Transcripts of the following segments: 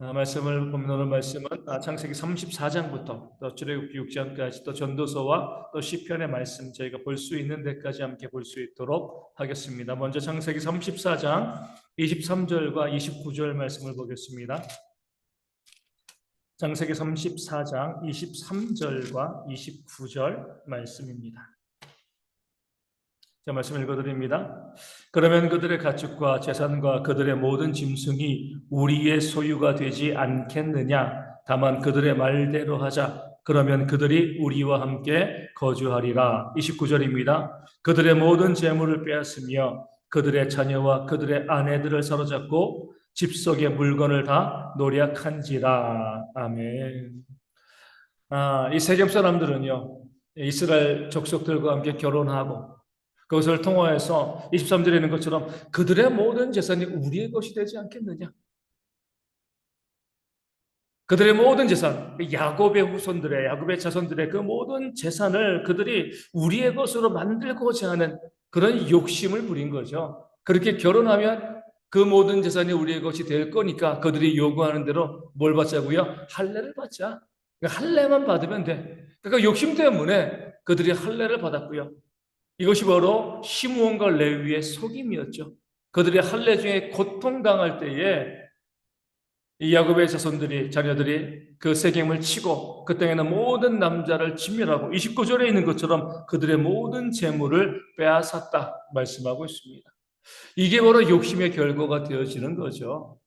말씀을 보면 오늘 말씀은 창세기 34장부터 또 출애굽기 6장까지 또 전도서와 또 시편의 말씀 저희가 볼 수 있는 데까지 함께 볼 수 있도록 하겠습니다. 먼저 창세기 34장 23절과 29절 말씀을 보겠습니다. 창세기 34장 23절과 29절 말씀입니다. 자, 말씀 읽어드립니다. 그러면 그들의 가축과 재산과 그들의 모든 짐승이 우리의 소유가 되지 않겠느냐? 다만 그들의 말대로 하자. 그러면 그들이 우리와 함께 거주하리라. 29절입니다. 그들의 모든 재물을 빼앗으며 그들의 자녀와 그들의 아내들을 사로잡고 집 속의 물건을 다 노략한지라. 아멘. 이 세겜 사람들은요, 이스라엘 족속들과 함께 결혼하고 그것을 통하여서 23절에 있는 것처럼 그들의 모든 재산이 우리의 것이 되지 않겠느냐? 그들의 모든 재산, 야곱의 후손들의, 야곱의 자손들의 그 모든 재산을 그들이 우리의 것으로 만들고자 하는 그런 욕심을 부린 거죠. 그렇게 결혼하면 그 모든 재산이 우리의 것이 될 거니까 그들이 요구하는 대로 뭘 받자고요? 할례를 받자. 할례만 받으면 돼. 그러니까 욕심 때문에 그들이 할례를 받았고요. 이것이 바로 시므온과 레위의 속임이었죠. 그들이 할례 중에 고통당할 때에 이 야곱의 자녀들이 그 세겜을 치고 그 땅에는 모든 남자를 진멸하고 29절에 있는 것처럼 그들의 모든 재물을 빼앗았다 말씀하고 있습니다. 이게 바로 욕심의 결과가 되어지는 거죠.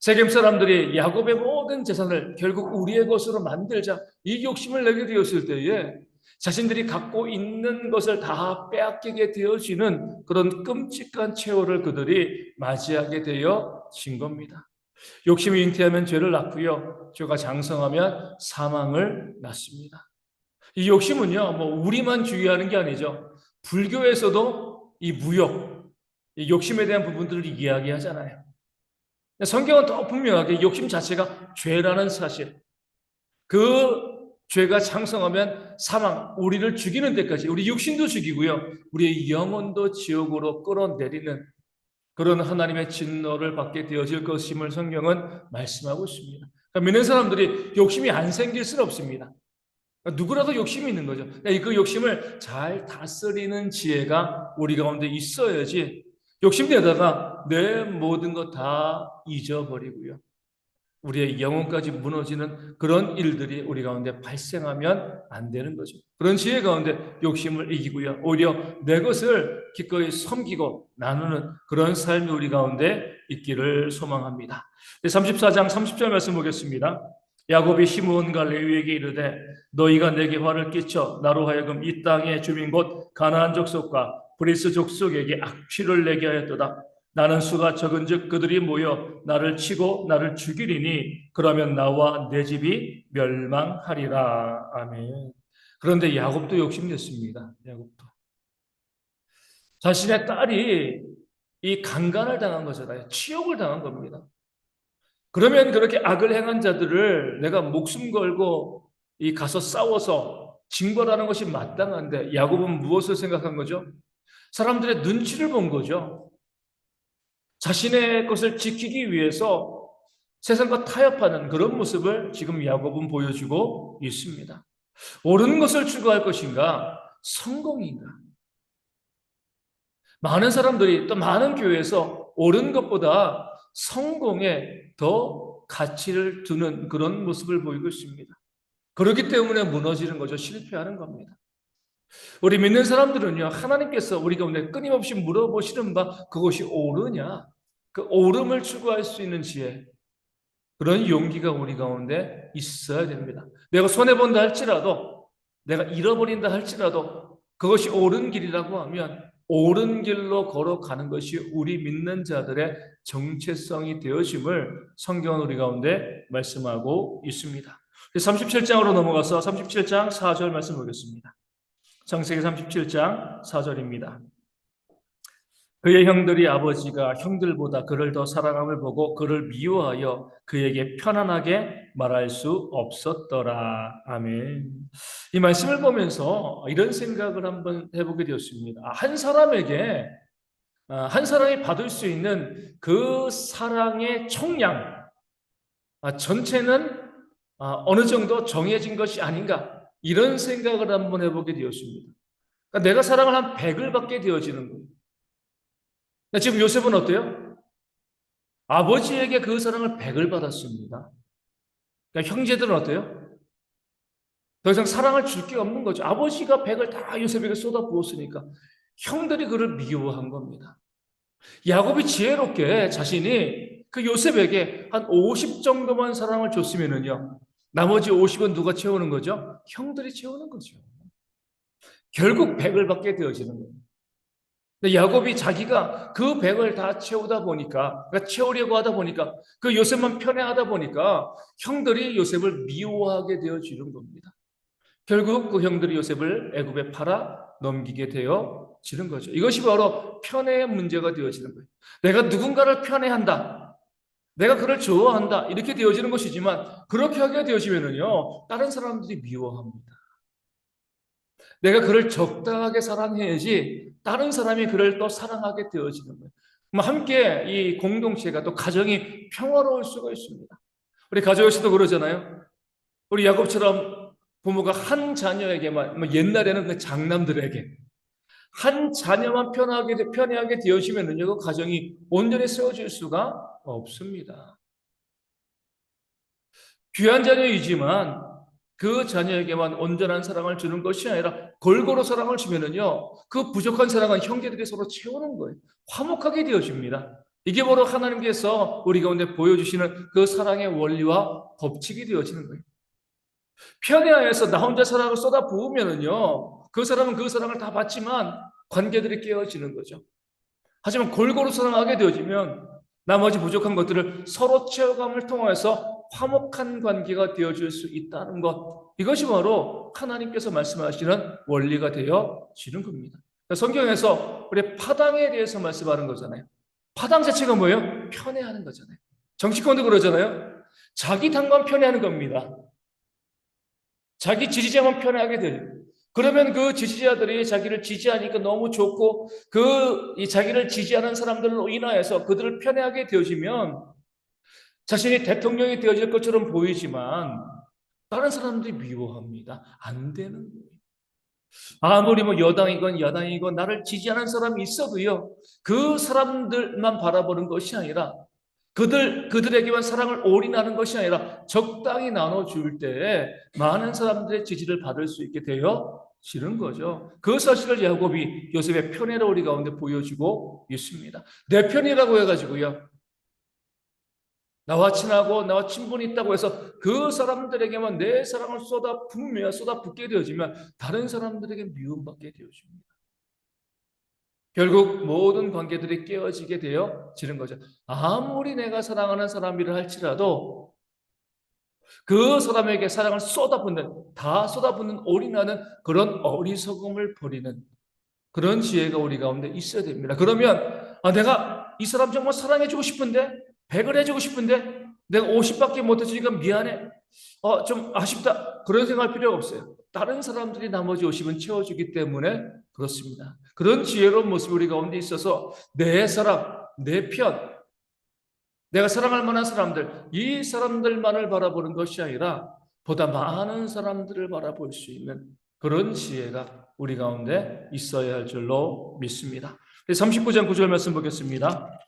세겜 사람들이 야곱의 모든 재산을 결국 우리의 것으로 만들자 이 욕심을 내게 되었을 때에 자신들이 갖고 있는 것을 다 빼앗기게 되어지는 그런 끔찍한 최후를 그들이 맞이하게 되어진 겁니다. 욕심이 잉태하면 죄를 낳고요. 죄가 장성하면 사망을 낳습니다. 이 욕심은요, 우리만 주의하는 게 아니죠. 불교에서도 이 무욕, 이 욕심에 대한 부분들을 이야기하잖아요. 성경은 더 분명하게 욕심 자체가 죄라는 사실, 그 죄가 창성하면 사망, 우리를 죽이는 데까지 우리 육신도 죽이고요. 우리의 영혼도 지옥으로 끌어내리는 그런 하나님의 진노를 받게 되어질 것임을 성경은 말씀하고 있습니다. 그러니까 믿는 사람들이 욕심이 안 생길 수는 없습니다. 그러니까 누구라도 욕심이 있는 거죠. 그 욕심을 잘 다스리는 지혜가 우리 가운데 있어야지 욕심내다가 내 모든 것 다 잊어버리고요. 우리의 영혼까지 무너지는 그런 일들이 우리 가운데 발생하면 안 되는 거죠. 그런 지혜 가운데 욕심을 이기고요. 오히려 내 것을 기꺼이 섬기고 나누는 그런 삶이 우리 가운데 있기를 소망합니다. 34장 30절 말씀 보겠습니다. 야곱이 시므온과 레위에게 이르되 너희가 내게 화를 끼쳐 나로 하여금 이 땅의 주민 곧 가나안 족속과 브리스 족속에게 악취를 내게 하였도다. 나는 수가 적은즉 그들이 모여 나를 치고 나를 죽이리니 그러면 나와 내 집이 멸망하리라. 아멘. 그런데 야곱도 욕심냈습니다. 야곱도 자신의 딸이 이 강간을 당한 거잖아요. 치욕을 당한 겁니다. 그러면 그렇게 악을 행한 자들을 내가 목숨 걸고 이 가서 싸워서 징벌하는 것이 마땅한데 야곱은 무엇을 생각한 거죠? 사람들의 눈치를 본 거죠. 자신의 것을 지키기 위해서 세상과 타협하는 그런 모습을 지금 야곱은 보여주고 있습니다. 옳은 것을 추구할 것인가? 성공인가? 많은 사람들이 또 많은 교회에서 옳은 것보다 성공에 더 가치를 두는 그런 모습을 보이고 있습니다. 그렇기 때문에 무너지는 거죠. 실패하는 겁니다. 우리 믿는 사람들은요, 하나님께서 우리 가운데 끊임없이 물어보시는 바 그것이 옳으냐? 그 옳음을 추구할 수 있는 지혜, 그런 용기가 우리 가운데 있어야 됩니다. 내가 손해본다 할지라도, 내가 잃어버린다 할지라도 그것이 옳은 길이라고 하면 옳은 길로 걸어가는 것이 우리 믿는 자들의 정체성이 되어짐을 성경은 우리 가운데 말씀하고 있습니다. 37장으로 넘어가서 37장 4절 말씀 보겠습니다. 창세기 37장 4절입니다. 그의 형들이 아버지가 형들보다 그를 더 사랑함을 보고 그를 미워하여 그에게 편안하게 말할 수 없었더라. 아멘. 이 말씀을 보면서 이런 생각을 한번 해보게 되었습니다. 한 사람이 받을 수 있는 그 사랑의 총량, 전체는 어느 정도 정해진 것이 아닌가 이런 생각을 한번 해보게 되었습니다. 그러니까 내가 사랑을 한 100을 받게 되어지는 거예요. 근데 지금 요셉은 어때요? 아버지에게 그 사랑을 100을 받았습니다. 그러니까 형제들은 어때요? 더 이상 사랑을 줄 게 없는 거죠. 아버지가 100을 다 요셉에게 쏟아부었으니까 형들이 그를 미워한 겁니다. 야곱이 지혜롭게 자신이 그 요셉에게 한 50 정도만 사랑을 줬으면은요, 나머지 50은 누가 채우는 거죠? 형들이 채우는 거죠. 결국 100을 받게 되어지는 거예요. 근데 야곱이 자기가 그 100을 다 채우다 보니까, 그러니까 채우려고 하다 보니까, 그 요셉만 편애하다 보니까 형들이 요셉을 미워하게 되어지는 겁니다. 결국 그 형들이 요셉을 애굽에 팔아 넘기게 되어지는 거죠. 이것이 바로 편애의 문제가 되어지는 거예요. 내가 누군가를 편애한다. 내가 그를 좋아한다. 이렇게 되어지는 것이지만 그렇게 하게 되어지면은요, 다른 사람들이 미워합니다. 내가 그를 적당하게 사랑해야지 다른 사람이 그를 또 사랑하게 되어지는 거예요. 함께 이 공동체가 또 가정이 평화로울 수가 있습니다. 우리 가족에서도 그러잖아요. 우리 야곱처럼 부모가 한 자녀에게만, 옛날에는 그 장남들에게 한 자녀만 편애하게 되어지면은요, 그 가정이 온전히 세워질 수가 없습니다. 귀한 자녀이지만 그 자녀에게만 온전한 사랑을 주는 것이 아니라 골고루 사랑을 주면은요, 그 부족한 사랑은 형제들이 서로 채우는 거예요. 화목하게 되어집니다. 이게 바로 하나님께서 우리 가운데 보여주시는 그 사랑의 원리와 법칙이 되어지는 거예요. 편애하에서 나 혼자 사랑을 쏟아 부으면은요, 그 사람은 그 사랑을 다 받지만 관계들이 깨어지는 거죠. 하지만 골고루 사랑하게 되어지면 나머지 부족한 것들을 서로 채워감을 통해서 화목한 관계가 되어질 수 있다는 것. 이것이 바로 하나님께서 말씀하시는 원리가 되어지는 겁니다. 성경에서 우리 파당에 대해서 말씀하는 거잖아요. 파당 자체가 뭐예요? 편애하는 거잖아요. 정치권도 그러잖아요. 자기 당만 편애하는 겁니다. 자기 지지자만 편애하게 돼요. 그러면 그 지지자들이 자기를 지지하니까 너무 좋고 이 자기를 지지하는 사람들로 인하여서 그들을 편애하게 되어지면 자신이 대통령이 되어질 것처럼 보이지만 다른 사람들이 미워합니다. 안 되는 거예요. 아무리 여당이건 야당이건 나를 지지하는 사람이 있어도요, 그 사람들만 바라보는 것이 아니라 그들에게만 사랑을 올인하는 것이 아니라 적당히 나눠줄 때 많은 사람들의 지지를 받을 수 있게 되어지는 거죠. 그 사실을 야곱이 요셉의 편애를 우리 가운데 보여주고 있습니다. 내 편이라고 해가지고요, 나와 친하고 나와 친분이 있다고 해서 그 사람들에게만 내 사랑을 쏟아붓게 되어지면 다른 사람들에게 미움받게 되어집니다. 결국 모든 관계들이 깨어지게 되어지는 거죠. 아무리 내가 사랑하는 사람이라 할지라도 그 사람에게 사랑을 다 쏟아붓는 올인하는 그런 어리석음을 버리는 그런 지혜가 우리 가운데 있어야 됩니다. 그러면 내가 이 사람 정말 사랑해주고 싶은데 100을 해주고 싶은데 내가 50밖에 못해주니까 미안해. 좀 아쉽다. 그런 생각할 필요가 없어요. 다른 사람들이 나머지 50은 채워주기 때문에 그렇습니다. 그런 지혜로운 모습이 우리 가운데 있어서 내 사람, 내 편, 내가 사랑할 만한 사람들, 이 사람들만을 바라보는 것이 아니라 보다 많은 사람들을 바라볼 수 있는 그런 지혜가 우리 가운데 있어야 할 줄로 믿습니다. 39장 9절 말씀 보겠습니다.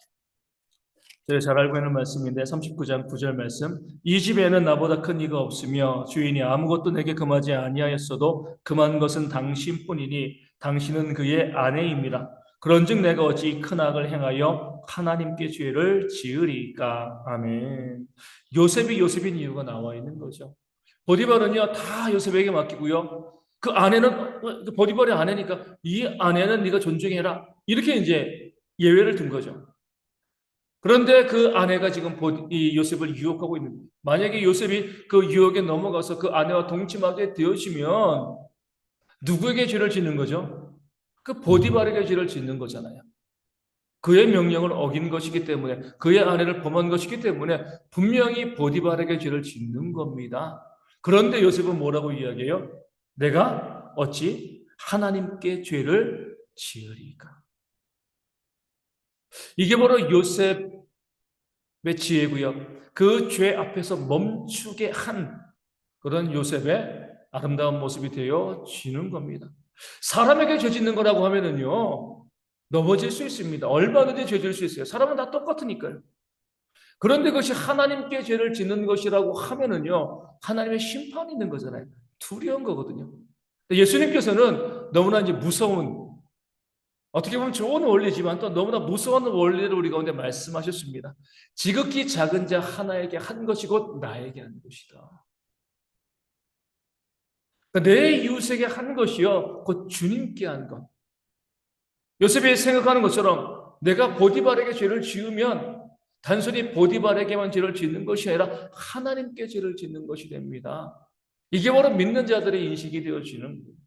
제가 잘 알고 있는 말씀인데 39장 9절 말씀, 이 집에는 나보다 큰 이가 없으며 주인이 아무것도 내게 금하지 아니하였어도 금한 것은 당신뿐이니 당신은 그의 아내입니다. 그런즉 내가 어찌 큰 악을 행하여 하나님께 죄를 지으리까. 아멘. 요셉이 요셉인 이유가 나와 있는 거죠. 보디발은요 다 요셉에게 맡기고요, 그 아내는 보디발의 아내니까 이 아내는 네가 존중해라, 이렇게 이제 예외를 둔 거죠. 그런데 그 아내가 지금 이 요셉을 유혹하고 있는 거예요. 만약에 요셉이 그 유혹에 넘어가서 그 아내와 동침하게 되어지면 누구에게 죄를 짓는 거죠? 그 보디발에게 죄를 짓는 거잖아요. 그의 명령을 어긴 것이기 때문에, 그의 아내를 범한 것이기 때문에 분명히 보디발에게 죄를 짓는 겁니다. 그런데 요셉은 뭐라고 이야기해요? 내가 어찌 하나님께 죄를 지으리까? 이게 바로 요셉 지혜고요. 그 죄 앞에서 멈추게 한 그런 요셉의 아름다운 모습이 되어지는 겁니다. 사람에게 죄 짓는 거라고 하면은요, 넘어질 수 있습니다. 얼마든지 죄 질 수 있어요. 사람은 다 똑같으니까요. 그런데 그것이 하나님께 죄를 짓는 것이라고 하면은요, 하나님의 심판이 있는 거잖아요. 두려운 거거든요. 예수님께서는 너무나 이제 무서운, 어떻게 보면 좋은 원리지만 또 너무나 무서운 원리를 우리 가운데 말씀하셨습니다. 지극히 작은 자 하나에게 한 것이 곧 나에게 한 것이다. 그러니까 내 이웃에게 한 것이요, 곧 주님께 한 것. 요셉이 생각하는 것처럼 내가 보디발에게 죄를 지으면 단순히 보디발에게만 죄를 짓는 것이 아니라 하나님께 죄를 짓는 것이 됩니다. 이게 바로 믿는 자들의 인식이 되어지는 거예요.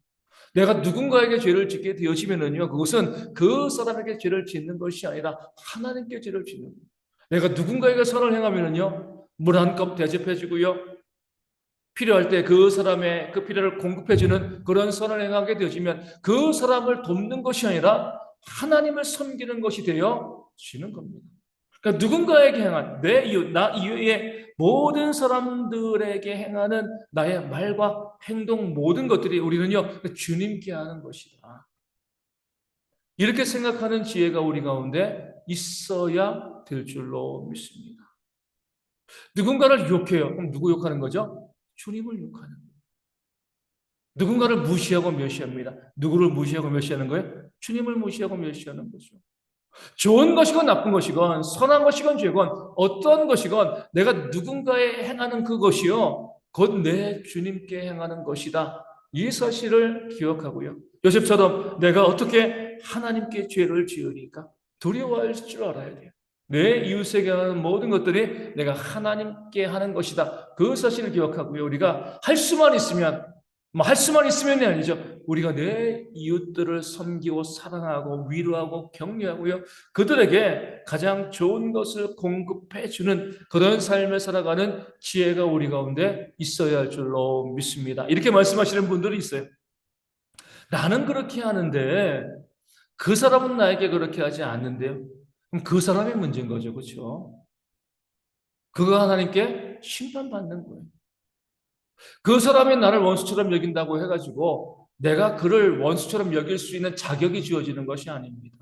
내가 누군가에게 죄를 짓게 되어지면은요, 그것은 그 사람에게 죄를 짓는 것이 아니라 하나님께 죄를 짓는 거예요. 내가 누군가에게 선을 행하면은요, 물 한 컵 대접해주고요, 필요할 때 그 사람의 그 필요를 공급해주는 그런 선을 행하게 되어지면 그 사람을 돕는 것이 아니라 하나님을 섬기는 것이 되어지는 겁니다. 그러니까 누군가에게 행한 내 이웃, 나 이외의 모든 사람들에게 행하는 나의 말과 행동 모든 것들이 우리는요 주님께 하는 것이다. 이렇게 생각하는 지혜가 우리 가운데 있어야 될 줄로 믿습니다. 누군가를 욕해요. 그럼 누구 욕하는 거죠? 주님을 욕하는 거예요. 누군가를 무시하고 멸시합니다. 누구를 무시하고 멸시하는 거예요? 주님을 무시하고 멸시하는 거죠. 좋은 것이건 나쁜 것이건 선한 것이건 죄건 어떤 것이건 내가 누군가에 행하는 그것이요 곧 내 주님께 행하는 것이다. 이 사실을 기억하고요. 요셉처럼 내가 어떻게 하나님께 죄를 지으니까 두려워할 줄 알아야 돼요. 내 이웃에게 하는 모든 것들이 내가 하나님께 하는 것이다. 그 사실을 기억하고요. 우리가 할 수만 있으면 할 수만 있으면이 아니죠. 우리가 내 이웃들을 섬기고 사랑하고 위로하고 격려하고요. 그들에게 가장 좋은 것을 공급해주는 그런 삶을 살아가는 지혜가 우리 가운데 있어야 할 줄로 믿습니다. 이렇게 말씀하시는 분들이 있어요. 나는 그렇게 하는데 그 사람은 나에게 그렇게 하지 않는데요. 그럼 그 사람의 문제인 거죠. 그렇죠? 그거 하나님께 심판받는 거예요. 그 사람이 나를 원수처럼 여긴다고 해가지고 내가 그를 원수처럼 여길 수 있는 자격이 주어지는 것이 아닙니다.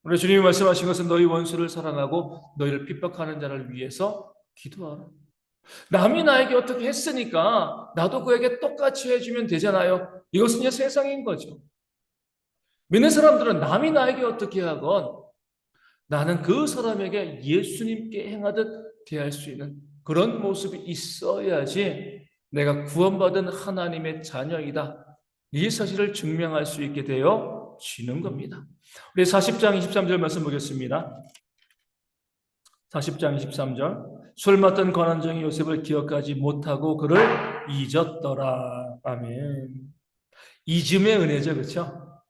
우리 주님이 말씀하신 것은 너희 원수를 사랑하고 너희를 핍박하는 자를 위해서 기도하라. 남이 나에게 어떻게 했으니까 나도 그에게 똑같이 해주면 되잖아요. 이것은 이제 세상인 거죠. 믿는 사람들은 남이 나에게 어떻게 하건 나는 그 사람에게 예수님께 행하듯 대할 수 있는 그런 모습이 있어야지 내가 구원받은 하나님의 자녀이다. 이 사실을 증명할 수 있게 되어지는 겁니다. 우리 40장 23절 말씀 보겠습니다. 40장 23절 술 맡던 관원장이 요셉을 기억하지 못하고 그를 잊었더라. 아멘. 잊음의 은혜죠. 그렇죠?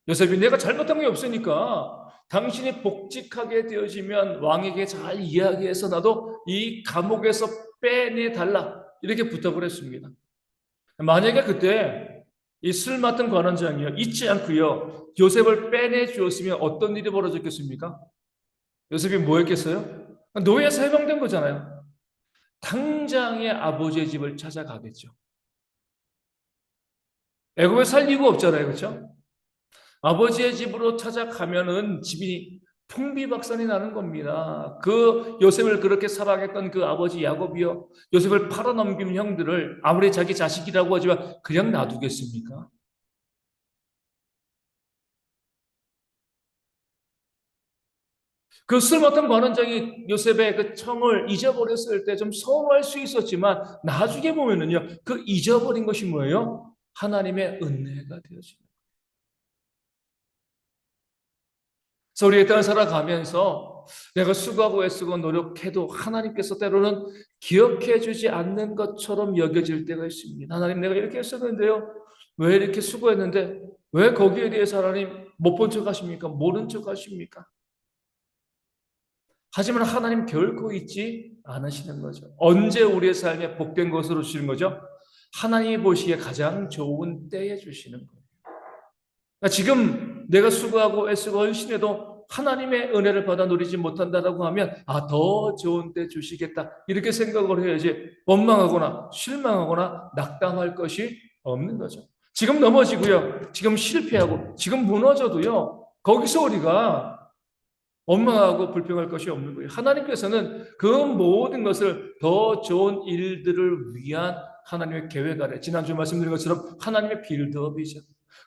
요셉이 내가 잘못한 게 없으니까 당신이 복직하게 되어지면 왕에게 잘 이야기해서 나도 이 감옥에서 빼내달라 이렇게 부탁을 했습니다. 만약에 그때 이 술 맡은 관원장이요 잊지 않고요 요셉을 빼내 주었으면 어떤 일이 벌어졌겠습니까? 요셉이 뭐 했겠어요? 노예에서 해방된 거잖아요. 당장에 아버지의 집을 찾아가겠죠. 애굽에 살 이유가 없잖아요. 그렇죠? 아버지의 집으로 찾아가면은 집이 풍비박산이 나는 겁니다. 그 요셉을 그렇게 사랑했던 그 아버지 야곱이요. 요셉을 팔아넘긴 형들을 아무리 자기 자식이라고 하지만 그냥 놔두겠습니까? 그 술 맡은 관원장이 요셉의 그 청을 잊어버렸을 때 좀 서운할 수 있었지만 나중에 보면은요. 그 잊어버린 것이 뭐예요? 하나님의 은혜가 되어집니다. 그래서 우리 이 땅을 살아가면서 내가 수고하고 애쓰고 노력해도 하나님께서 때로는 기억해 주지 않는 것처럼 여겨질 때가 있습니다. 하나님 내가 이렇게 했었는데요. 왜 이렇게 수고했는데 왜 거기에 대해서 하나님 못 본 척 하십니까? 모른 척 하십니까? 하지만 하나님 결코 잊지 않으시는 거죠. 언제 우리의 삶에 복된 것으로 주시는 거죠? 하나님이 보시기에 가장 좋은 때에 주시는 거예요. 그러니까 지금 내가 수고하고 애쓰고 헌신해도 하나님의 은혜를 받아 누리지 못한다라고 하면 더 좋은 때 주시겠다 이렇게 생각을 해야지 원망하거나 실망하거나 낙담할 것이 없는 거죠. 지금 넘어지고요. 지금 실패하고 지금 무너져도요. 거기서 우리가 원망하고 불평할 것이 없는 거예요. 하나님께서는 그 모든 것을 더 좋은 일들을 위한 하나님의 계획 안에, 지난주 말씀드린 것처럼 하나님의 빌드업이죠.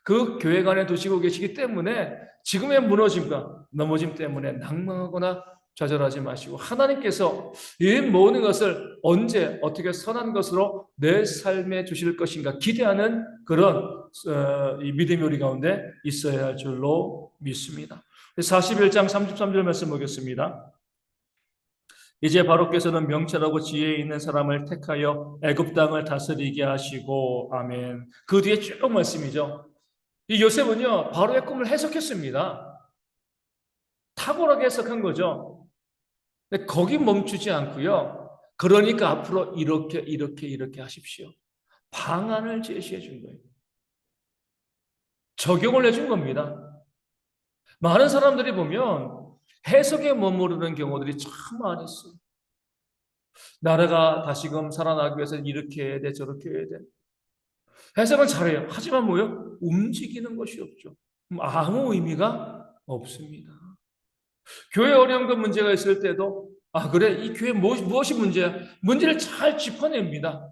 그 계획 안에 두시고 계시기 때문에 지금의 무너짐과 넘어짐 때문에 낭망하거나 좌절하지 마시고, 하나님께서 이 모든 것을 언제 어떻게 선한 것으로 내 삶에 주실 것인가 기대하는 그런 이 믿음이 우리 가운데 있어야 할 줄로 믿습니다. 41장 33절 말씀 보겠습니다. 이제 바로께서는 명철하고 지혜 있는 사람을 택하여 애굽 땅을 다스리게 하시고, 아멘. 그 뒤에 쭉 말씀이죠. 이 요셉은요, 바로의 꿈을 해석했습니다. 탁월하게 해석한 거죠. 근데 거기 멈추지 않고요. 그러니까 앞으로 이렇게 하십시오. 방안을 제시해 준 거예요. 적용을 해준 겁니다. 많은 사람들이 보면 해석에 머무르는 경우들이 참 많이 있어요. 나라가 다시금 살아나기 위해서 이렇게 해야 돼, 저렇게 해야 돼. 해석은 잘해요. 하지만 뭐요? 움직이는 것이 없죠. 아무 의미가 없습니다. 교회 어려운 그 문제가 있을 때도 그래, 이 교회 무엇이 문제야? 문제를 잘 짚어냅니다.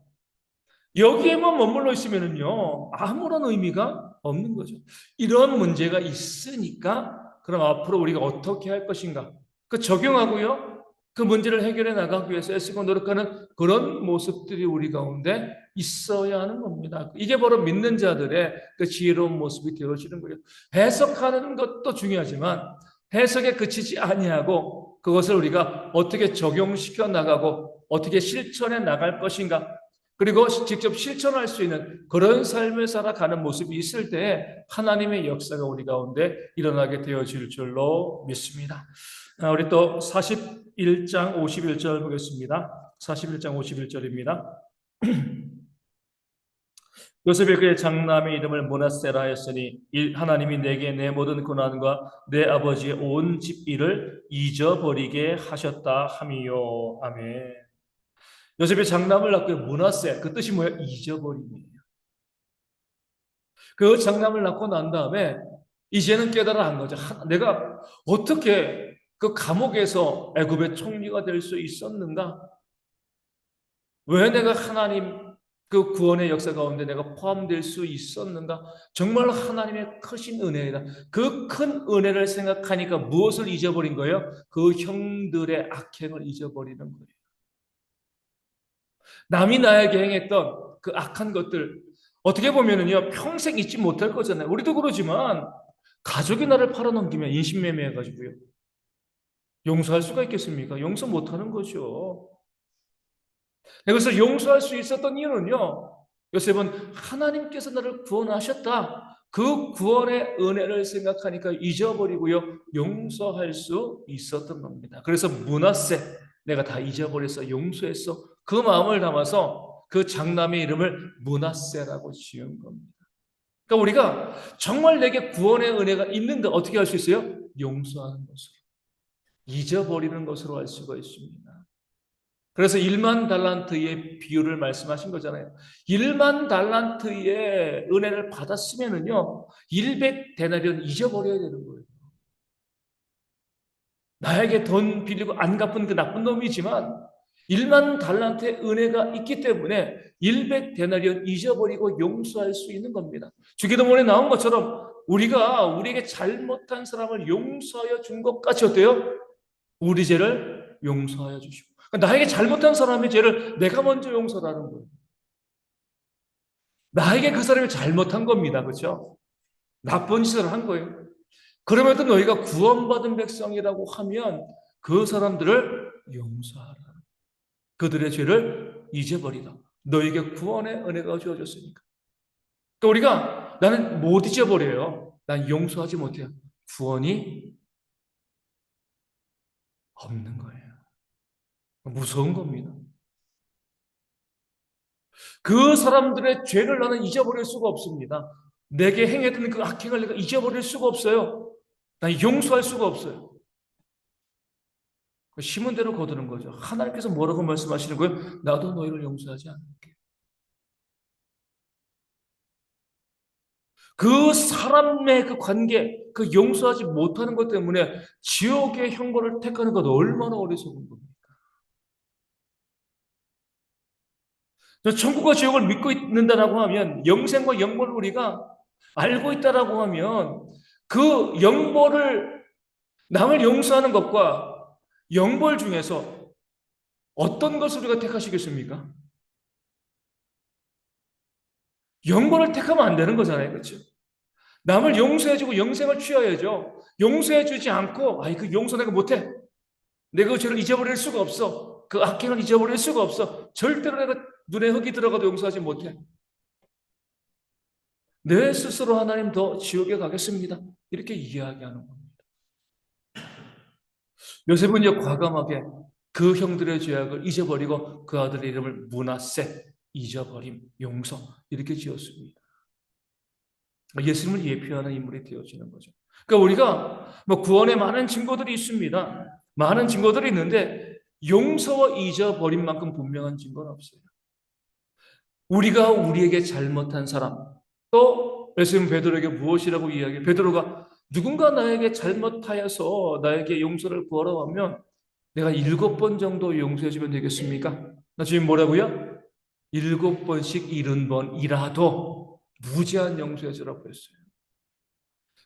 여기에만 머물러 있으면은요, 아무런 의미가 없는 거죠. 이런 문제가 있으니까, 그럼 앞으로 우리가 어떻게 할 것인가? 그 적용하고요, 그 문제를 해결해 나가기 위해서 애쓰고 노력하는 그런 모습들이 우리 가운데 있어야 하는 겁니다. 이게 바로 믿는 자들의 그 지혜로운 모습이 되어지는 거예요. 해석하는 것도 중요하지만, 해석에 그치지 아니하고, 그것을 우리가 어떻게 적용시켜 나가고, 어떻게 실천해 나갈 것인가? 그리고 직접 실천할 수 있는 그런 삶을 살아가는 모습이 있을 때 하나님의 역사가 우리 가운데 일어나게 되어질 줄로 믿습니다. 우리 또 41장 51절 보겠습니다. 41장 51절입니다. 요셉이 그의 장남의 이름을 므낫세라 하였으니 하나님이 내게 내 모든 고난과 내 아버지의 온 집 일을 잊어버리게 하셨다 함이요. 아멘. 요셉이 장남을 낳고 므낫세, 그 뜻이 뭐예요? 잊어버림이에요. 그 장남을 낳고 난 다음에 이제는 깨달아 한 거죠. 내가 어떻게 그 감옥에서 애굽의 총리가 될 수 있었는가? 왜 내가 하나님 그 구원의 역사 가운데 내가 포함될 수 있었는가? 정말 하나님의 크신 은혜이다. 그 큰 은혜를 생각하니까 무엇을 잊어버린 거예요? 그 형들의 악행을 잊어버리는 거예요. 남이 나에게 행했던 그 악한 것들, 어떻게 보면은요, 평생 잊지 못할 거잖아요. 우리도 그러지만, 가족이 나를 팔아넘기면 인신매매해가지고요. 용서할 수가 있겠습니까? 용서 못하는 거죠. 그래서 용서할 수 있었던 이유는요, 요셉은 하나님께서 나를 구원하셨다. 그 구원의 은혜를 생각하니까 잊어버리고요, 용서할 수 있었던 겁니다. 그래서 므낫세, 내가 다 잊어버려서 용서했어. 그 마음을 담아서 그 장남의 이름을 므낫세라고 지은 겁니다. 그러니까 우리가 정말 내게 구원의 은혜가 있는가 어떻게 할 수 있어요? 용서하는 것으로, 잊어버리는 것으로 할 수가 있습니다. 그래서 1만 달란트의 비유를 말씀하신 거잖아요. 1만 달란트의 은혜를 받았으면은요, 100데나리온 잊어버려야 되는 거예요. 나에게 돈 빌리고 안 갚은 그 나쁜 놈이지만 1만 달란트의 은혜가 있기 때문에 100데나리온 잊어버리고 용서할 수 있는 겁니다. 주기도문에 나온 것처럼 우리가 우리에게 잘못한 사람을 용서하여 준 것까지 어때요? 우리 죄를 용서하여 주시고, 나에게 잘못한 사람의 죄를 내가 먼저 용서하는 거예요. 나에게 그 사람이 잘못한 겁니다. 그렇죠? 나쁜 짓을 한 거예요. 그럼에도 너희가 구원받은 백성이라고 하면 그 사람들을 용서하라. 그들의 죄를 잊어버리라. 너에게 구원의 은혜가 주어졌으니까. 그러니까 우리가 나는 못 잊어버려요. 난 용서하지 못해요. 구원이 없는 거예요. 무서운 겁니다. 그 사람들의 죄를 나는 잊어버릴 수가 없습니다. 내게 행했던 그 악행을 내가 잊어버릴 수가 없어요. 난 용서할 수가 없어요. 심은 대로 거두는 거죠. 하나님께서 뭐라고 말씀하시는 거예요? 나도 너희를 용서하지 않을게. 그 사람의 그 관계, 그 용서하지 못하는 것 때문에 지옥의 형벌을 택하는 것 얼마나 어리석은 겁니까? 천국과 지옥을 믿고 있는다라고 하면, 영생과 영벌을 우리가 알고 있다라고 하면, 그 영벌을, 남을 용서하는 것과 영벌 중에서 어떤 것을 우리가 택하시겠습니까? 영벌을 택하면 안 되는 거잖아요. 그렇죠? 남을 용서해주고 영생을 취하야죠. 용서해주지 않고, 아이, 그 용서 내가 못해. 내가 그 죄를 잊어버릴 수가 없어. 그 악행을 잊어버릴 수가 없어. 절대로 내가 눈에 흙이 들어가도 용서하지 못해. 내 스스로 하나님 더 지옥에 가겠습니다. 이렇게 이야기하는 겁니다. 요셉은 과감하게 그 형들의 죄악을 잊어버리고 그 아들의 이름을 므낫세, 잊어버림, 용서 이렇게 지었습니다. 예수님을 예표하는 인물이 되어지는 거죠. 그러니까 우리가 구원에 많은 증거들이 있습니다. 많은 증거들이 있는데 용서와 잊어버림만큼 분명한 증거는 없어요. 우리가 우리에게 잘못한 사람, 또 예수님 베드로에게 무엇이라고 이야기해요? 베드로가 누군가 나에게 잘못하여서 나에게 용서를 구하러 하면 내가 7번 정도 용서해주면 되겠습니까? 나 지금 뭐라고요? 7번씩 70번이라도 무제한 용서해주라고 했어요.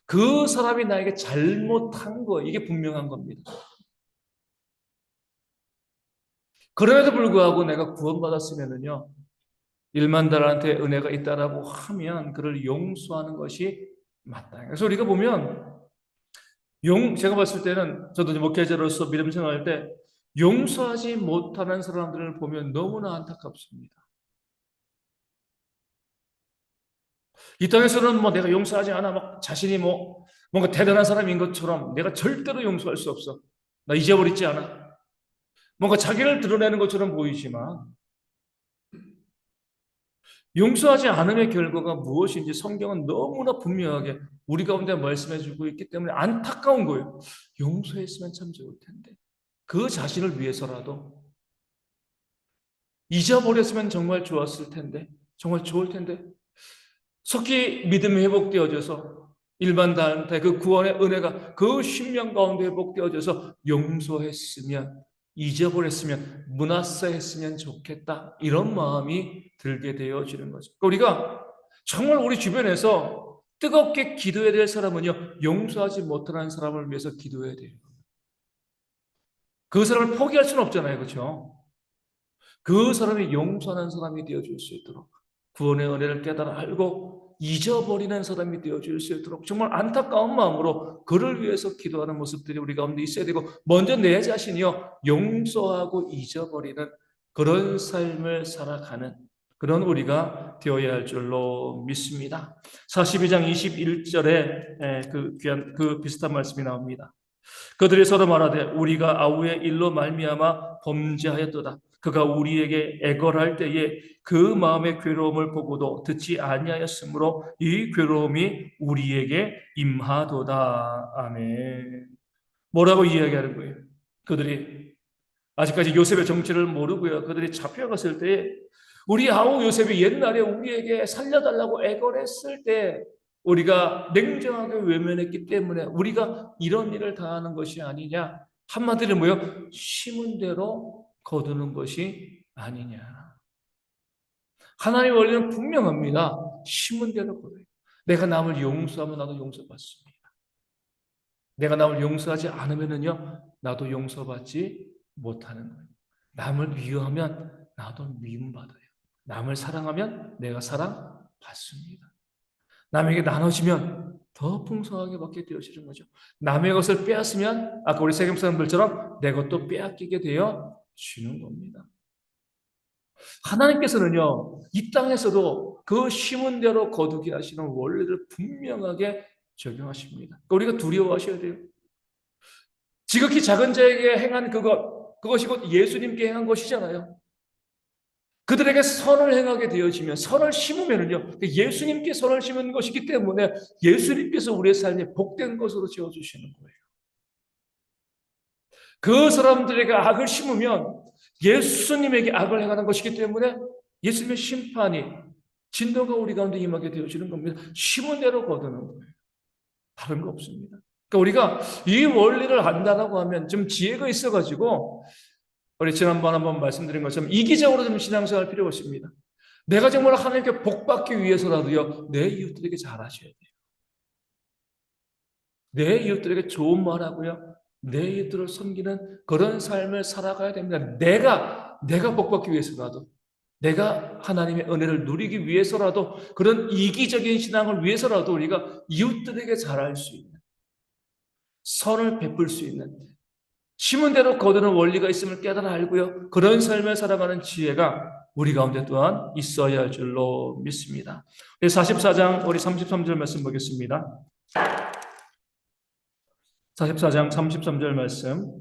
그 사람이 나에게 잘못한 거, 이게 분명한 겁니다. 그럼에도 불구하고 내가 구원받았으면은요, 1만 달한테 은혜가 있다라고 하면 그를 용서하는 것이 맞다. 그래서 우리가 보면 제가 봤을 때는 저도 목회자로서 믿음 생활할 때 용서하지 못하는 사람들을 보면 너무나 안타깝습니다. 이 땅에서는 내가 용서하지 않아 막 자신이 뭔가 대단한 사람인 것처럼 내가 절대로 용서할 수 없어. 나 잊어버리지 않아. 뭔가 자기를 드러내는 것처럼 보이지만 용서하지 않음의 결과가 무엇인지 성경은 너무나 분명하게 우리 가운데 말씀해 주고 있기 때문에 안타까운 거예요. 용서했으면 참 좋을 텐데. 그 자신을 위해서라도 잊어버렸으면 정말 좋았을 텐데. 정말 좋을 텐데. 속히 믿음이 회복되어져서 일반다한테 그 구원의 은혜가 그 심령 가운데 회복되어져서 용서했으면, 잊어버렸으면, 므낫세 했으면 좋겠다, 이런 마음이 들게 되어지는 거죠. 우리가 정말 우리 주변에서 뜨겁게 기도해야 될 사람은요, 용서하지 못하는 사람을 위해서 기도해야 돼요. 그 사람을 포기할 수는 없잖아요. 그렇죠? 그 사람이 용서하는 사람이 되어줄 수 있도록, 구원의 은혜를 깨달아 알고 잊어버리는 사람이 되어줄 수 있도록 정말 안타까운 마음으로 그를 위해서 기도하는 모습들이 우리 가운데 있어야 되고, 먼저 내 자신이요 용서하고 잊어버리는 그런 삶을 살아가는 그런 우리가 되어야 할 줄로 믿습니다. 42장 21절에 그 귀한 그 비슷한 말씀이 나옵니다. 그들이 서로 말하되 우리가 아우의 일로 말미암아 범죄하였도다. 그가 우리에게 애걸할 때에 그 마음의 괴로움을 보고도 듣지 아니하였으므로 이 괴로움이 우리에게 임하도다. 아멘. 뭐라고 이야기하는 거예요? 그들이 아직까지 요셉의 정체를 모르고요. 그들이 잡혀갔을 때에 우리 아우 요셉이 옛날에 우리에게 살려달라고 애걸했을 때 우리가 냉정하게 외면했기 때문에 우리가 이런 일을 당하는 것이 아니냐. 한마디로 뭐요? 심은 대로 거두는 것이 아니냐. 하나님의 원리는 분명합니다. 심은 대로 거둬요. 내가 남을 용서하면 나도 용서받습니다. 내가 남을 용서하지 않으면요, 나도 용서받지 못하는 거예요. 남을 미워하면 나도 미움받아요. 남을 사랑하면 내가 사랑받습니다. 남에게 나눠지면 더 풍성하게 받게 되어지는 거죠. 남의 것을 빼앗으면 아까 우리 세겜 사람들처럼 내 것도 빼앗기게 되어지는 겁니다. 하나님께서는요, 이 땅에서도 그 심은 대로 거두게 하시는 원리를 분명하게 적용하십니다. 그러니까 우리가 두려워하셔야 돼요. 지극히 작은 자에게 행한 그것이 곧 예수님께 행한 것이잖아요. 그들에게 선을 행하게 되어지면, 선을 심으면은요, 예수님께 선을 심은 것이기 때문에 예수님께서 우리의 삶에 복된 것으로 지어주시는 거예요. 그 사람들에게 악을 심으면 예수님에게 악을 행하는 것이기 때문에 예수님의 심판이, 진노가 우리 가운데 임하게 되어지는 겁니다. 심은 대로 거두는 거예요. 다른 거 없습니다. 그러니까 우리가 이 원리를 안다라고 하면 좀 지혜가 있어가지고, 우리 지난번 한번 말씀드린 것처럼 이기적으로 좀 신앙생활 필요가 있습니다. 내가 정말 하나님께 복받기 위해서라도요, 내 이웃들에게 잘하셔야 돼요. 내 이웃들에게 좋은 말하고요, 내 이웃들을 섬기는 그런 삶을 살아가야 됩니다. 내가 복받기 위해서라도, 내가 하나님의 은혜를 누리기 위해서라도, 그런 이기적인 신앙을 위해서라도 우리가 이웃들에게 잘할 수 있는, 선을 베풀 수 있는, 심은 대로 거두는 원리가 있음을 깨달아 알고요, 그런 삶을 살아가는 지혜가 우리 가운데 또한 있어야 할 줄로 믿습니다. 44장 우리 33절 말씀 보겠습니다. 44장 33절 말씀.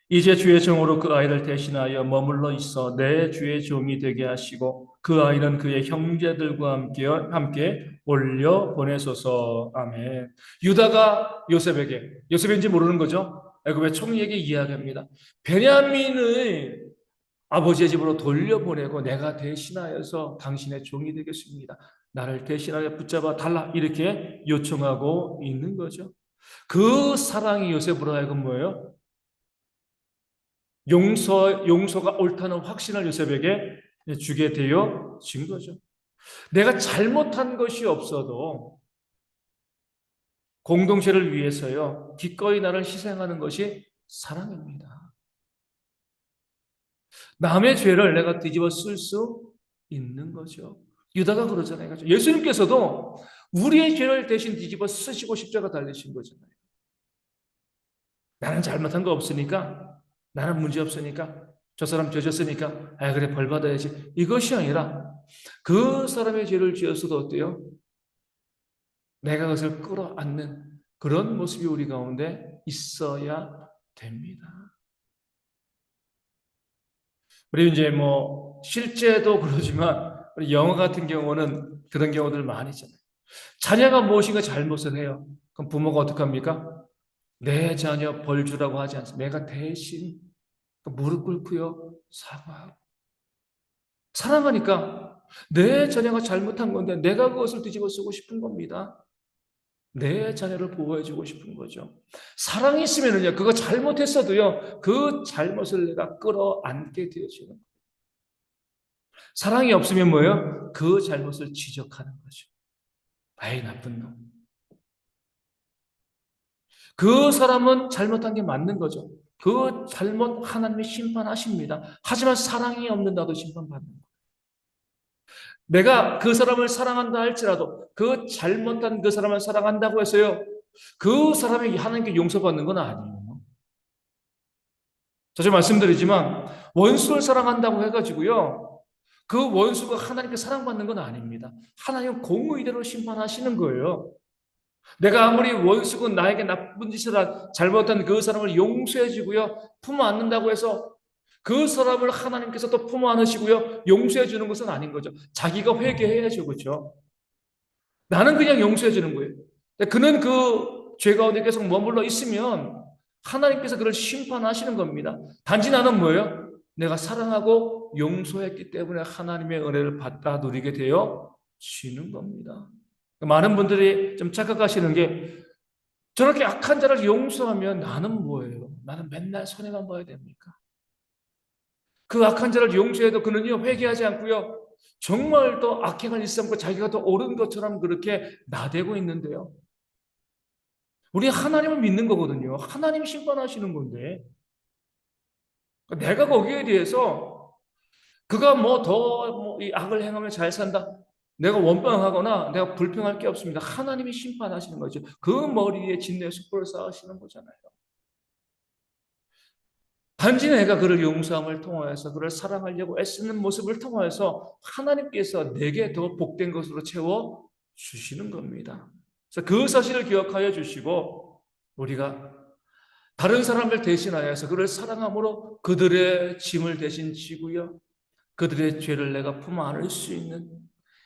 이제 주의 종으로 그 아이를 대신하여 머물러 있어 내 주의 종이 되게 하시고 그 아이는 그의 형제들과 함께 올려 보내소서. 아멘. 유다가 요셉인지 모르는 거죠. 애굽의 총리에게 이야기합니다. 베냐민을 아버지의 집으로 돌려보내고 내가 대신하여서 당신의 종이 되겠습니다. 나를 대신하여 붙잡아 달라, 이렇게 요청하고 있는 거죠. 그 사랑이 요셉으로 하여금 뭐예요? 용서가 옳다는 확신을 요셉에게 주게 되어진 거죠. 내가 잘못한 것이 없어도 공동체를 위해서요, 기꺼이 나를 희생하는 것이 사랑입니다. 남의 죄를 내가 뒤집어 쓸 수 있는 거죠. 유다가 그러잖아요. 예수님께서도 우리의 죄를 대신 뒤집어 쓰시고 십자가 달리신 거잖아요. 나는 잘못한 거 없으니까, 나는 문제 없으니까, 저 사람 죄졌으니까, 아 그래 벌 받아야지, 이것이 아니라 그 사람의 죄를 지었어도 어때요? 내가 그것을 끌어안는 그런 모습이 우리 가운데 있어야 됩니다. 우리 이제 뭐 실제도 그러지만 우리 영어 같은 경우는 그런 경우들 많이 있잖아요. 자녀가 무엇인가 잘못을 해요. 그럼 부모가 어떻게 합니까? 내 자녀 벌 주라고 하지 않습니다. 내가 대신 무릎 꿇고요, 사과하고. 사랑하니까 내 자녀가 잘못한 건데 내가 그것을 뒤집어 쓰고 싶은 겁니다. 내 자녀를 보호해주고 싶은 거죠. 사랑이 있으면은요, 그거 잘못했어도요, 그 잘못을 내가 끌어안게 되어지는 거예요. 사랑이 없으면 뭐예요? 그 잘못을 지적하는 거죠. 아이, 나쁜 놈. 그 사람은 잘못한 게 맞는 거죠. 그 잘못 하나님이 심판하십니다. 하지만 사랑이 없는 나도 심판받는 거예요. 내가 그 사람을 사랑한다 할지라도 그 잘못한 그 사람을 사랑한다고 해서요, 그 사람에게 하나님께 용서받는 건 아니에요. 자주 말씀드리지만 원수를 사랑한다고 해가지고요, 그 원수가 하나님께 사랑받는 건 아닙니다. 하나님은 공의대로 심판하시는 거예요. 내가 아무리 원수고 나에게 나쁜 짓을 한, 잘못한 그 사람을 용서해주고요, 품어 안는다고 해서 그 사람을 하나님께서 또 품어 안으시고요, 용서해 주는 것은 아닌 거죠. 자기가 회개해야죠. 그렇죠? 나는 그냥 용서해 주는 거예요. 그는 그 죄 가운데 계속 머물러 있으면 하나님께서 그를 심판하시는 겁니다. 단지 나는 뭐예요? 내가 사랑하고 용서했기 때문에 하나님의 은혜를 받아 누리게 되어 지는 겁니다. 많은 분들이 좀 착각하시는 게, 저렇게 악한 자를 용서하면 나는 뭐예요? 나는 맨날 손해만 봐야 됩니까? 그 악한 자를 용서해도 그는요, 회개하지 않고요, 정말 더 악행을 일삼고 자기가 더 옳은 것처럼 그렇게 나대고 있는데요. 우리 하나님을 믿는 거거든요. 하나님이 심판하시는 건데, 내가 거기에 대해서 그가 뭐 더 이 악을 행하면 잘 산다, 내가 원망하거나 내가 불평할 게 없습니다. 하나님이 심판하시는 거죠. 그 머리에 진노의 숯불을 쌓으시는 거잖아요. 단지 내가 그를 용서함을 통하여서 그를 사랑하려고 애쓰는 모습을 통하여서 하나님께서 내게 더 복된 것으로 채워 주시는 겁니다. 그래서 그 사실을 기억하여 주시고, 우리가 다른 사람을 대신하여서 그를 사랑함으로 그들의 짐을 대신 지고요, 그들의 죄를 내가 품 안을 수 있는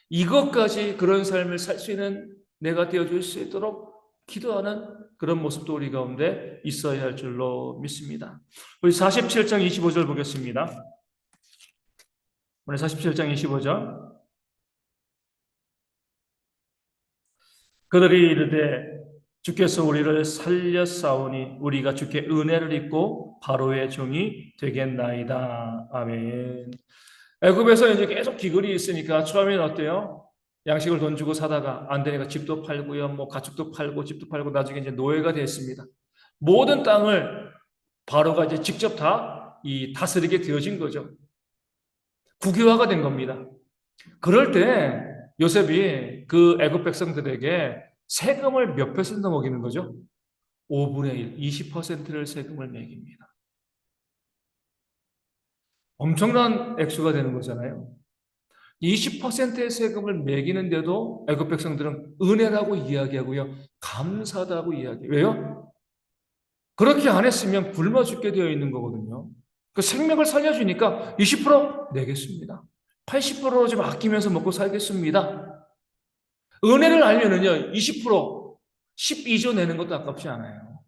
이것까지 그런 삶을 살 수 있는 내가 되어줄 수 있도록 기도하는 그런 모습도 우리 가운데 있어야 할 줄로 믿습니다. 우리 47장 25절 보겠습니다. 우리 47장 25절. 그들이 이르되 주께서 우리를 살렸사오니 우리가 주께 은혜를 입고 바로의 종이 되겠나이다. 아멘. 애굽에서 이제 계속 기근이 있으니까 처음에는 어때요? 양식을 돈 주고 사다가 안 되니까 집도 팔고요, 뭐 가축도 팔고 집도 팔고 나중에 이제 노예가 됐습니다. 모든 땅을 바로가 이제 직접 다 이 다스리게 되어진 거죠. 국유화가 된 겁니다. 그럴 때 요셉이 그 애굽 백성들에게 세금을 몇 퍼센트 먹이는 거죠? 5분의 1, 20%를 세금을 매깁니다. 엄청난 액수가 되는 거잖아요. 20%의 세금을 매기는데도 애굽 백성들은 은혜라고 이야기하고요. 감사하다고 이야기해요. 왜요? 그렇게 안 했으면 굶어 죽게 되어 있는 거거든요. 그 생명을 살려주니까 20% 내겠습니다. 80%로 좀 아끼면서 먹고 살겠습니다. 은혜를 알면은요, 20%, 12조 내는 것도 아깝지 않아요.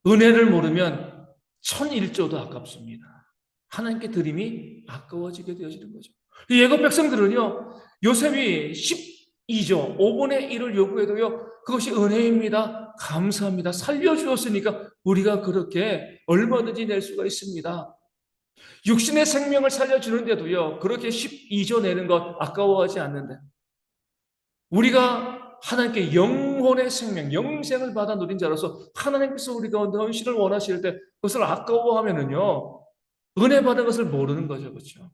은혜를 모르면 1001조도 아깝습니다. 하나님께 드림이 아까워지게 되어지는 거죠. 이 예굽 백성들은요, 요셉이 12조, 5분의 1을 요구해도요, 그것이 은혜입니다. 감사합니다. 살려주었으니까 우리가 그렇게 얼마든지 낼 수가 있습니다. 육신의 생명을 살려주는데도요, 그렇게 12조 내는 것 아까워하지 않는데, 우리가 하나님께 영혼의 생명, 영생을 받아 누린 자로서 하나님께서 우리 가운데 헌신을 원하실 때 그것을 아까워하면은요, 은혜 받은 것을 모르는 거죠. 그렇죠?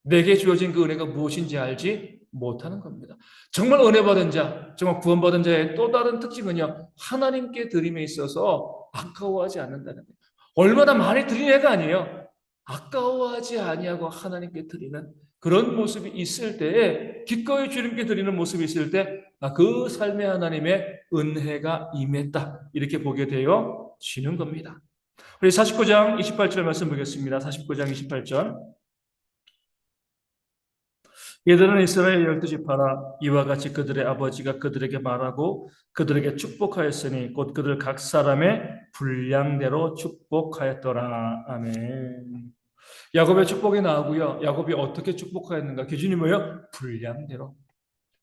내게 주어진 그 은혜가 무엇인지 알지 못하는 겁니다. 정말 은혜 받은 자, 정말 구원받은 자의 또 다른 특징은요, 하나님께 드림에 있어서 아까워하지 않는다는 거예요. 얼마나 많이 드린 애가 아니에요. 아까워하지 아니하고 하나님께 드리는 그런 모습이 있을 때에, 기꺼이 주님께 드리는 모습이 있을 때, 그 삶에 하나님의 은혜가 임했다. 이렇게 보게 되어지는 겁니다. 우리 49장 28절 말씀 보겠습니다. 49장 28절. 얘들은 이스라엘 12지파라. 이와 같이 그들의 아버지가 그들에게 말하고 그들에게 축복하였으니 곧 그들 각 사람의 분량대로 축복하였더라. 아멘. 야곱의 축복이 나오고요. 야곱이 어떻게 축복하였는가? 기준이 뭐예요? 분량대로.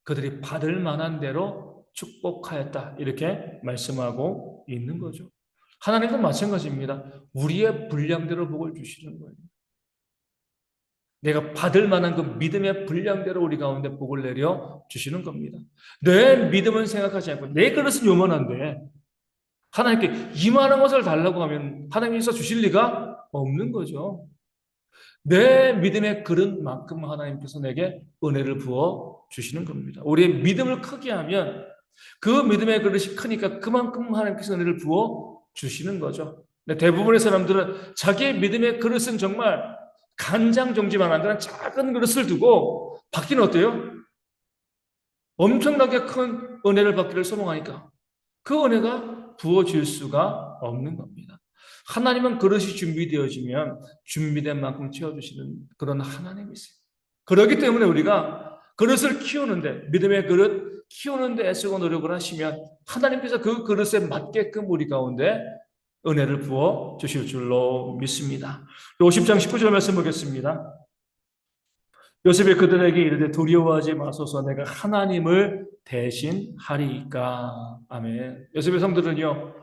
그들이 받을 만한 대로 축복하였다. 이렇게 말씀하고 있는 거죠. 하나님도 마찬가지입니다. 우리의 분량대로 복을 주시는 거예요. 내가 받을 만한 그 믿음의 분량대로 우리 가운데 복을 내려 주시는 겁니다. 내 믿음은 생각하지 않고 내 그릇은 요만한데 하나님께 이만한 것을 달라고 하면 하나님께서 주실 리가 없는 거죠. 내 믿음의 그릇만큼 하나님께서 내게 은혜를 부어 주시는 겁니다. 우리의 믿음을 크게 하면 그 믿음의 그릇이 크니까 그만큼 하나님께서 은혜를 부어 주시는 거죠. 대부분의 사람들은 자기의 믿음의 그릇은 정말 간장 정지만 안 되는 작은 그릇을 두고 받기는 어때요? 엄청나게 큰 은혜를 받기를 소망하니까 그 은혜가 부어질 수가 없는 겁니다. 하나님은 그릇이 준비되어지면 준비된 만큼 채워주시는 그런 하나님이세요. 그렇기 때문에 우리가 그릇을 키우는데, 믿음의 그릇 키우는데 애쓰고 노력을 하시면 하나님께서 그 그릇에 맞게끔 우리 가운데 은혜를 부어 주실 줄로 믿습니다. 50장 19절 말씀 보겠습니다. 요셉이 그들에게 이르되 두려워하지 마소서, 내가 하나님을 대신하리이까. 아멘. 요셉의 성들은요,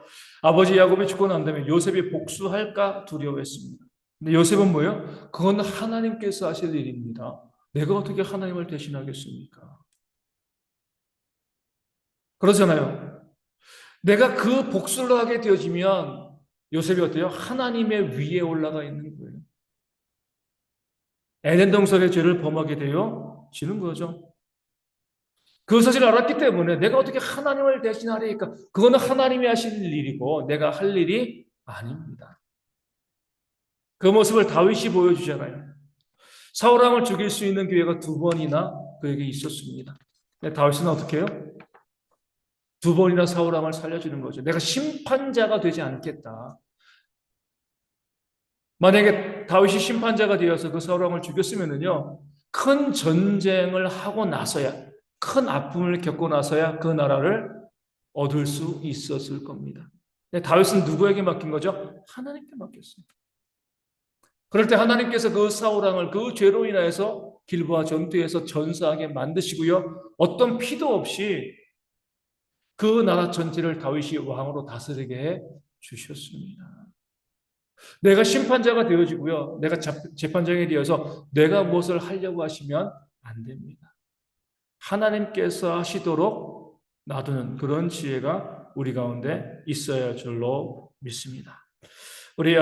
아버지 야곱이 죽고 난 다음에 요셉이 복수할까 두려워했습니다. 근데 요셉은 뭐예요? 그건 하나님께서 하실 일입니다. 내가 어떻게 하나님을 대신하겠습니까? 그러잖아요. 내가 그 복수를 하게 되어지면 요셉이 어때요? 하나님의 위에 올라가 있는 거예요. 에덴 동산의 죄를 범하게 되어지는 거죠. 그 사실을 알았기 때문에 내가 어떻게 하나님을 대신하리까? 그거는 하나님이 하실 일이고 내가 할 일이 아닙니다. 그 모습을 다윗이 보여주잖아요. 사울 왕을 죽일 수 있는 기회가 2번이나 그에게 있었습니다. 근데 다윗은 어떻게 해요? 2번이나 사울 왕을 살려주는 거죠. 내가 심판자가 되지 않겠다. 만약에 다윗이 심판자가 되어서 그 사울 왕을 죽였으면은요, 큰 전쟁을 하고 나서야, 큰 아픔을 겪고 나서야 그 나라를 얻을 수 있었을 겁니다. 근데 다윗은 누구에게 맡긴 거죠? 하나님께 맡겼습니다. 그럴 때 하나님께서 그 사울 왕을 그 죄로 인하여서 길보아 전투에서 전사하게 만드시고요, 어떤 피도 없이 그 나라 전체를 다윗이 왕으로 다스리게 해 주셨습니다. 내가 심판자가 되어지고요, 내가 재판장이 되어서 내가 무엇을 하려고 하시면 안 됩니다. 하나님께서 하시도록 놔두는 그런 지혜가 우리 가운데 있어야 할 줄로 믿습니다. 우리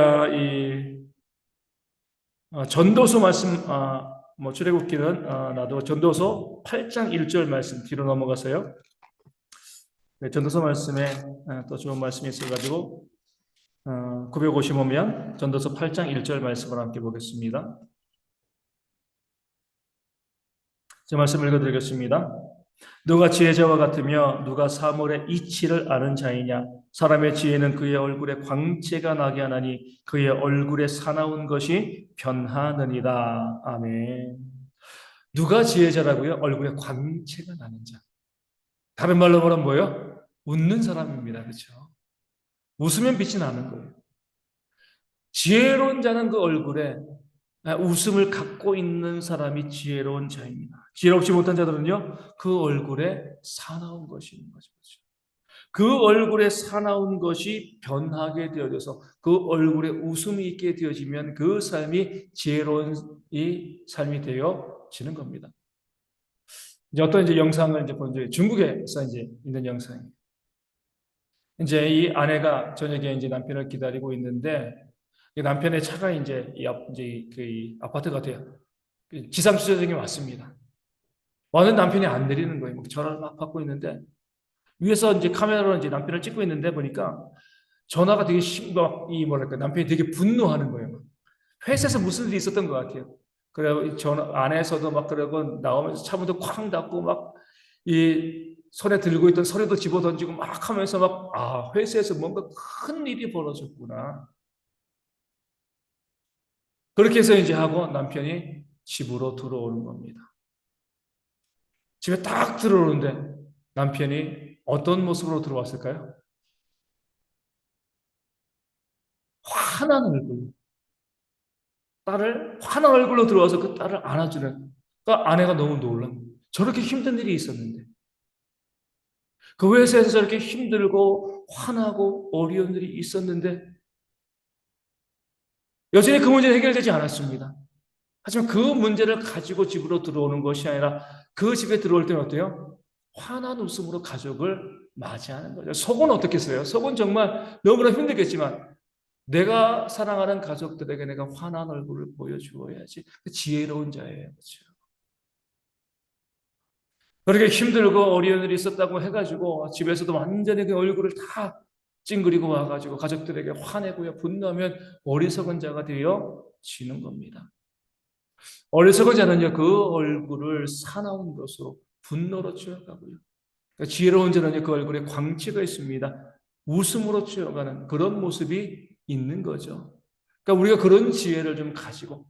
전도서 말씀, 뭐 출애굽기는 나도 전도서 8장 1절 말씀 뒤로 넘어가세요. 네, 전도서 말씀에 또 좋은 말씀이 있어가지고 955면 전도서 8장 1절 말씀을 함께 보겠습니다. 제 말씀 읽어드리겠습니다. 누가 지혜자와 같으며 누가 사물의 이치를 아는 자이냐? 사람의 지혜는 그의 얼굴에 광채가 나게 하나니 그의 얼굴에 사나운 것이 변하느니라. 아멘. 누가 지혜자라고요? 얼굴에 광채가 나는 자. 다른 말로 말하면 뭐예요? 웃는 사람입니다. 그렇죠? 웃으면 빛이 나는 거예요. 지혜로운 자는 그 얼굴에 웃음을 갖고 있는 사람이 지혜로운 자입니다. 지혜롭지 못한 자들은요, 그 얼굴에 사나운 것이 있는 거죠. 그 얼굴에 사나운 것이 변하게 되어져서 그 얼굴에 웃음이 있게 되어지면 그 삶이 지혜로운 이 삶이 되어지는 겁니다. 이제 어떤 영상을 본 적이 중국에서 있는 영상이에요. 이제 이 아내가 저녁에 남편을 기다리고 있는데 남편의 차가 그 아파트 같아요. 지상주차장에 왔습니다. 와는 남편이 안 내리는 거예요. 전화를 막 받고 있는데 위에서 카메라로 남편을 찍고 있는데 보니까 전화가 되게 남편이 되게 분노하는 거예요. 회사에서 무슨 일이 있었던 것 같아요. 그래 안에서도 막 그러고 나오면서 차문도 쾅 닫고 막 이 손에 들고 있던 서류도 집어 던지고 막 하면서 회사에서 뭔가 큰 일이 벌어졌구나. 그렇게 해서 하고 남편이 집으로 들어오는 겁니다. 집에 딱 들어오는데 남편이 어떤 모습으로 들어왔을까요? 환한 얼굴. 딸을 환한 얼굴로 들어와서 그 딸을 안아주는. 그 아내가 너무 놀란 거예요. 저렇게 힘든 일이 있었는데. 그 회사에서 저렇게 힘들고 화나고 어려운 일이 있었는데 여전히 그 문제는 해결되지 않았습니다. 하지만 그 문제를 가지고 집으로 들어오는 것이 아니라 그 집에 들어올 때는 어때요? 환한 웃음으로 가족을 맞이하는 거죠. 속은 어떻겠어요? 속은 정말 너무나 힘들겠지만 내가 사랑하는 가족들에게 내가 환한 얼굴을 보여주어야지. 지혜로운 자예요. 그렇죠? 그렇게 힘들고 어려운 일이 있었다고 해가지고 집에서도 완전히 그 얼굴을 다 찡그리고 와가지고 가족들에게 화내고요. 분노하면 어리석은 자가 되어지는 겁니다. 어리석은 자는요, 그 얼굴을 사나운 것으로 분노로 채워가고요. 그러니까 지혜로운 자는요, 그 얼굴에 광채가 있습니다. 웃음으로 채워가는 그런 모습이 있는 거죠. 그러니까 우리가 그런 지혜를 좀 가지고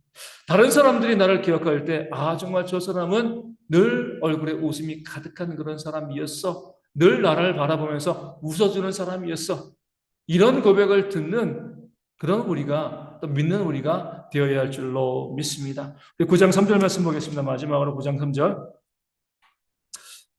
다른 사람들이 나를 기억할 때, 정말 저 사람은 늘 얼굴에 웃음이 가득한 그런 사람이었어. 늘 나를 바라보면서 웃어주는 사람이었어. 이런 고백을 듣는 그런 우리가 또 믿는 우리가 되어야 할 줄로 믿습니다. 9장 3절 말씀 보겠습니다. 마지막으로 9장 3절.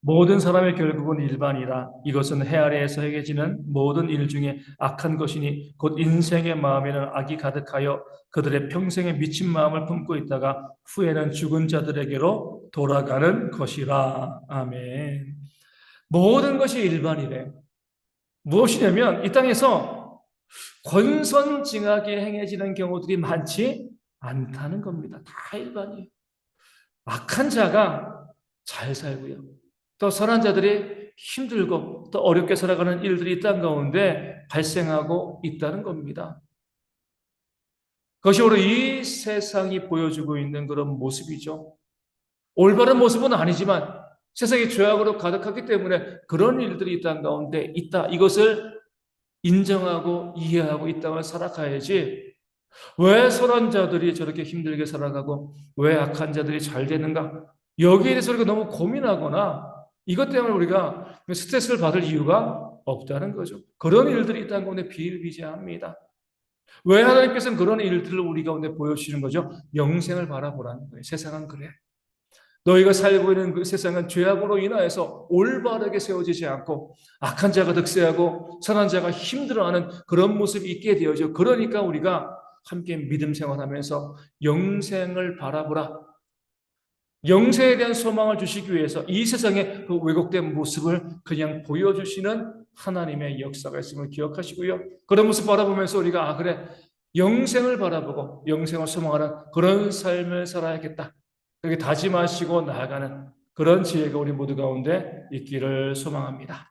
모든 사람의 결국은 일반이라. 이것은 해 아래에서 행해지는 모든 일 중에 악한 것이니 곧 인생의 마음에는 악이 가득하여 그들의 평생에 미친 마음을 품고 있다가 후에는 죽은 자들에게로 돌아가는 것이라. 아멘. 모든 것이 일반이래. 무엇이냐면 이 땅에서 권선징악에 행해지는 경우들이 많지 않다는 겁니다. 다 일반이에요. 악한 자가 잘 살고요. 또 선한 자들이 힘들고 또 어렵게 살아가는 일들이 이 땅 가운데 발생하고 있다는 겁니다. 그것이 바로 이 세상이 보여주고 있는 그런 모습이죠. 올바른 모습은 아니지만 세상이 죄악으로 가득하기 때문에 그런 일들이 이 땅 가운데 있다. 이것을 인정하고 이해하고 이 땅을 살아가야지 왜 선한 자들이 저렇게 힘들게 살아가고 왜 악한 자들이 잘 되는가? 여기에 대해서 우리가 너무 고민하거나 이것 때문에 우리가 스트레스를 받을 이유가 없다는 거죠. 그런 일들이 이 땅 가운데 비일비재합니다. 왜 하나님께서는 그런 일들을 우리 가운데 보여주시는 거죠? 영생을 바라보라는 거예요. 세상은 그래. 너희가 살고 있는 그 세상은 죄악으로 인하여서 올바르게 세워지지 않고 악한 자가 득세하고 선한 자가 힘들어하는 그런 모습이 있게 되어져. 그러니까 우리가 함께 믿음 생활하면서 영생을 바라보라. 영생에 대한 소망을 주시기 위해서 이 세상의 그 왜곡된 모습을 그냥 보여주시는 하나님의 역사가 있음을 기억하시고요. 그런 모습 바라보면서 우리가 그래 영생을 바라보고 영생을 소망하는 그런 삶을 살아야겠다. 그렇게 다짐하시고 나아가는 그런 지혜가 우리 모두 가운데 있기를 소망합니다.